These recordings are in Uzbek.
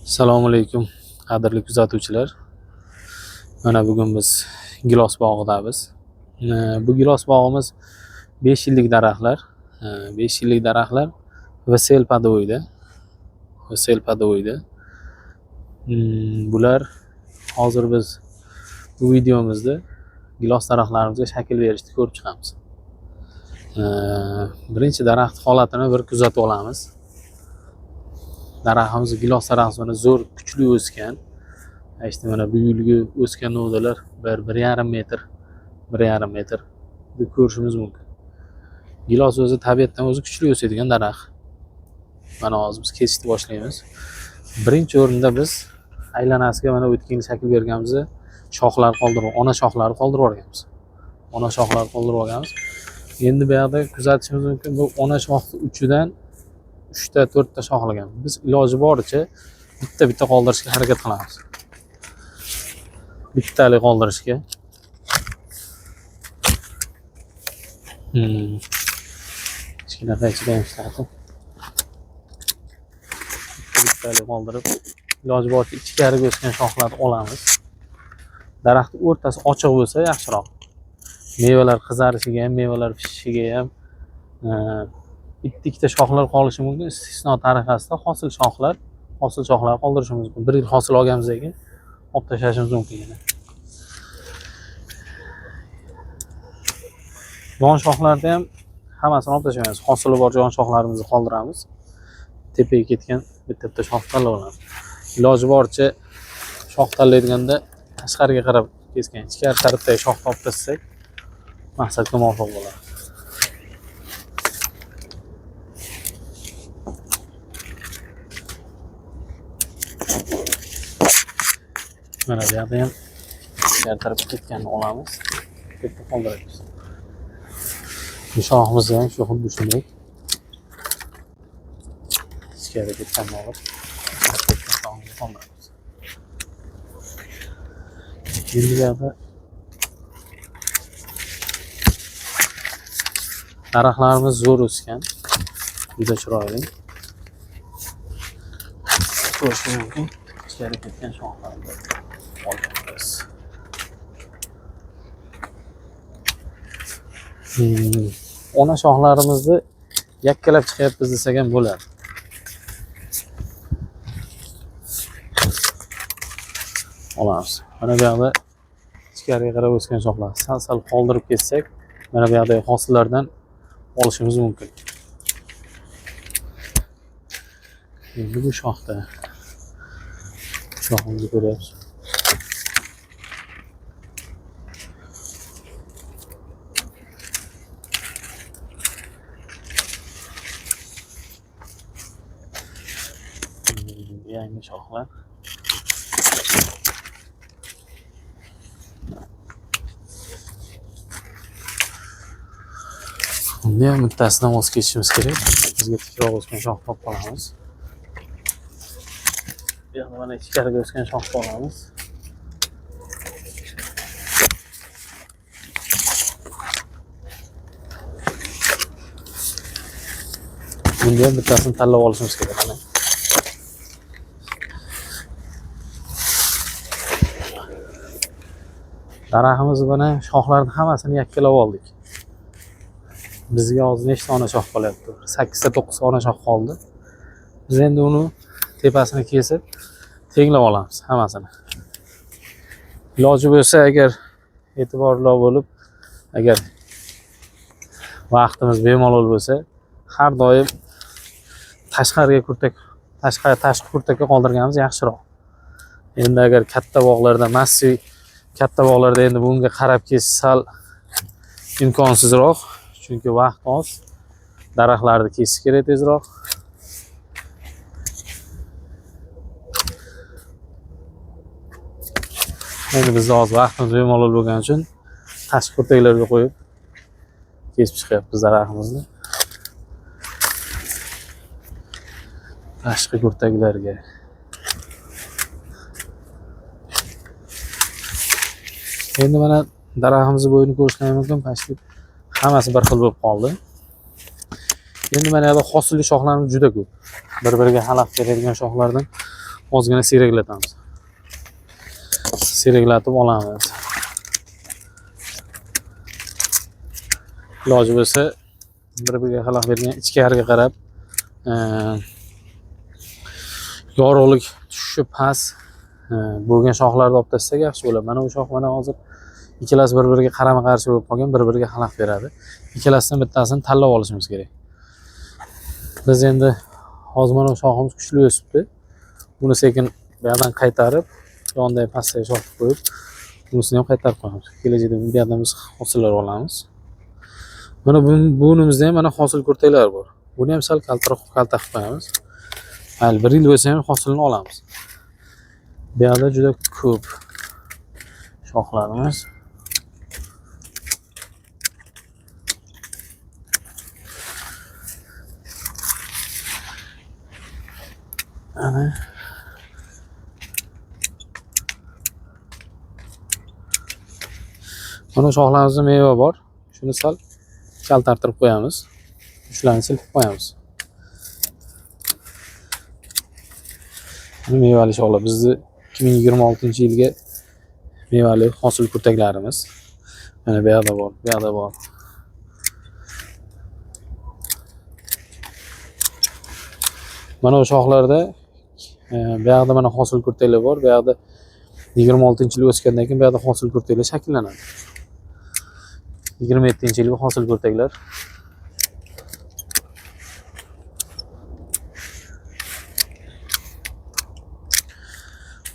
Assalomu alaykum, qadrli kuzatuvchilar. Mana bugun biz gilos bog'idamiz. Bu gilos bog'imiz 5 yillik daraxtlar. 5 yillik daraxtlar VSL padovoyda. VSL padovoyda. Bular hozir biz bu videomizda gilos daraxtlarimizga shakl berishni ko'rib chiqamiz. Birinchi daraxt holatini bir kuzatib olamiz. Daraxtimiz gilos daraxti zo'r, kuchli o'sgan. İşte mana bu yilgi o'sgan novdalar 1,5 metr, 1,5 metr deb ko'rishimiz mumkin. Gilos o'zi tabiatdan o'zi kuchli o'sadigan daraxt. Mana hozir biz kesishni boshlaymiz. Birinchi o'rinda biz aylanasiga mana o'tgan yil shakl berganmiz, shoxlar qoldirib, ona shoxlari qoldirib olganmiz. Ona shoxlar qoldirib olganmiz. Endi bu yerda kuzatishimiz mumkin, bu ona shoxning uchidan 3 ta 4 ta shoxlagan. Biz iloji boricha bitta qoldirishga harakat qilamiz. Bittalik qoldirishga. Kichkina qaychidan ishlatib. Bittalik qoldirib, iloji boricha ichkariga o'sgan shoxlarni olamiz. Daraxtning o'rtasi ochiq bo'lsa yaxshiroq. Mevalar qizarishiga ham, mevalar pishishiga ham ikkita shoxlar qolishi mumkin. Istisno tariqasida hosil shoxlar qoldirishimiz mumkin. Bir yil hosil olganimizdan keyin olib tashlashimiz mumkin yana. Yon shoxlarda ham hammasini olib tashlaymiz. Hosili bor yon shoxlarimizni qoldiramiz. Tepaga ketgan bitta shox tanlab olamiz. Iloji boricha shox tanlayotganda tashqariga qarab kesgan, ichkari tarafdagi shox topib tassak maqsadga muvofiq bo'ladi. Mana bu yerda ham ichkari tarafga ketganini olamiz. Bitta qoldiramiz. Bu shoximiz ham shu xuddi shunday. Ichkari ketganini olib, shoximizni qoldiramiz. Endi bu yerda daraxtlarimiz zo'r o'sgan. Juda chiroyli. Ko'rish mumkin. Ichkari ketgan shoxlarni olamiz. Ona shoxlarimizni yakkalab chiqyapmiz desak ham bo'ladi. Olamiz. Mana bu yerda ichkariga qarab o'sgan shoxlar. Sal qoldirib ketsak, mana bu yerdagi hosillardan olishimiz mumkin. Endi bu shoxda shoximizni ko'ryapsiz. Yangi shoxlar. Endi ham bittasidan voz kechishimiz kerak. Bizga tikroq o'sgan shox topib qolamiz. Bu yerda mana ichkariga o'sgan shox olamiz. Bunda ham bittasini tanlab olishimiz kerak. Mana daraxtimiz mana shoxlarni hammasini yakkalab oldik. Bizga hozir nechta ona shox qolyapti? 8 ta 9 ta ona shox qoldi. Biz endi uni tepasini kesib tenglab olamiz hammasini. Iloji bo'lsa agar e'tiborli bo'lib, agar vaqtimiz bemalol bo'lsa, har doim tashqi kurtakka qoldirganimiz yaxshiroq. Endi agar katta bog'larda, massiv katta bog'larda endi bunga qarab kesish sal imkonsizroq, chunki vaqt oz. Daraxtlarni kesish kerak tezroq. Endi bizda hozir vaqtimiz bemalol bo'lgani uchun tashqi kurtaklarga qo'yib kesib chiqyapmiz daraxtimizni. Tashqi kurtaklarga. Endi mana daraxtimizni bo'yini ko'rishlar mumkin, pastki hammasi bir xil bo'lib qoldi. Endi mana bu hosilli shoxlarimiz juda ko'p. Bir-biriga xalaqit beradigan shoxlardan ozgina siyraklatamiz. Siyraklatib olamiz. Iloji bo'lsa bir-biriga xalaq bergan ichkariga qarab yorug'lik tushishi past bo'lgan shoxlarni olib tashlasak yaxshi bo'ladi. Mana bu shox mana hozir ikkalasi bir-biriga qarama-qarshi bo'lib qolgan, bir-biriga xalaq beradi. Ikkalasidan bittasini tanlab olishimiz kerak. Biz endi hozir mana bu shoximiz kuchli o'sibdi. Buni sekin bu yerdan qaytarib, yonidagi pastga shox qo'yib, bunisini ham qaytarib qo'yamiz. Kelajakda bu yerdan biz hosillar olamiz. Mana bunimizda ham mana hosil kurtaklar bor. Buni ham sal kaltaroq kalta qilib qo'yamiz. Hali 1 yil bo'lsa ham hosilni olamiz. Bu yerda juda ko'p shoxlarimiz. Ana mana shoxlarimizda meva bor. Shuni sal kaltartirib qo'yamiz. Ularni silkib qo'yamiz. Bu mevali shoxlar bizni 2026-yilga mevali hosil kurtaklarimiz. Mana bu yerda bor, bu yerda bor. Mana bu shoxlarda bu yerda mana hosil kurtaklar bor. Bu yerda 26-yil o'sgandan keyin bu yerda hosil kurtaklar shakllanadi. 27-yilgi hosil kurtaklar.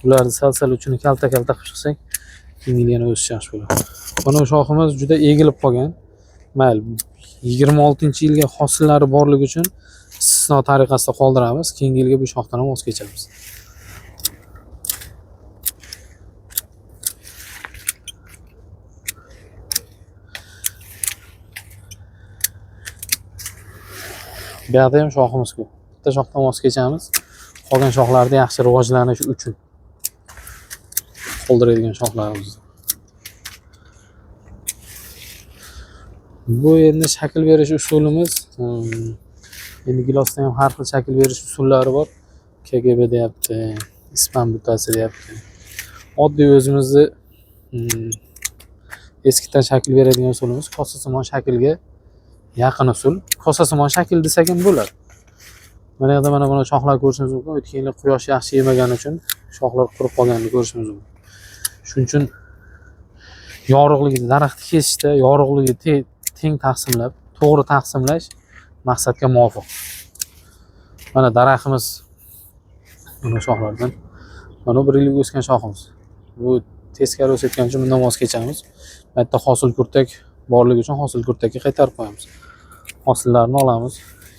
Ularni sal uchun kalta-kalta qilib chiqsak, keyin yana o'sish yaxshi bo'ladi. Mana bu shoximiz juda egilib qolgan. Mayli 26-yilga hosillari borligi uchun istisno tariqasida qoldiramiz. Keyingi yilga bu shoxdan ham voz kechamiz. Bu yerda ham shoximiz ko'p. Bitta shoxdan voz kechamiz. Qolgan shoxlarda yaxshi rivojlanish uchun qoldiradigan shoxlarimiz. Bu endi shakl berish usulimiz. Endi gilosda ham har xil shakl berish usullari bor. KGB deyapti, ispan butasi deyapti. Oddiy o'zimizni eskidan shakl beradigan usulimiz kosasimon shaklga yaqin usul. Kosasimon shakl desak ham bo'ladi. Mana yerda mana buni shoxlar ko'rishingiz mumkin. O'tgan yil quyosh yaxshi yemagani uchun shoxlar qurib qolganini ko'rishingiz mumkin. Shuning uchun yorug'ligi daraxtni kesishda yorug'ligi teng taqsimlab, to'g'ri taqsimlash maqsadga muvofiq. Mana daraxtimiz mana shoxlardan. Mana 1 yillik o'sgan shoximiz. Bu teskari o'sayotgani uchun bundan voz kechamiz. Bu yerda hosil kurtak borligi uchun hosil kurtakka qaytarib qo'yamiz. Hosillarni olamiz.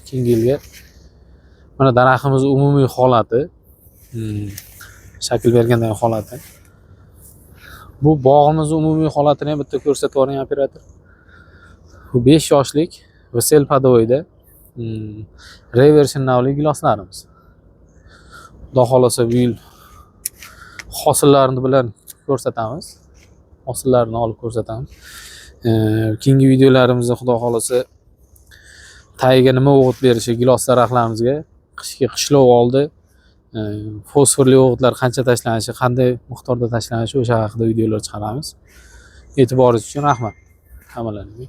Keyingi yilga mana daraxtimiz umumiy holati, shakl bergandan holati. Bu bog'imiz umumiy holatini ham bitta ko'rsatib yuboring operator. Bu 5 yoshlik Vesel Padoyda reversion navli giloslarimiz. Xudo xolasa bu yil hosillarni bilan ko'rsatamiz. Hosillarni olib ko'rsatamiz. Keyingi videolarimizda xudo xolasa tagiga nima o'g'it berishi gilos daraxtlarimizga, qishki qishlov oldi fosforli o'g'itlar qancha tashlanishi, qanday miqdorda tashlanishi o'sha haqida videolar chiqaramiz. E'tiboringiz uchun rahmat. Hammalarga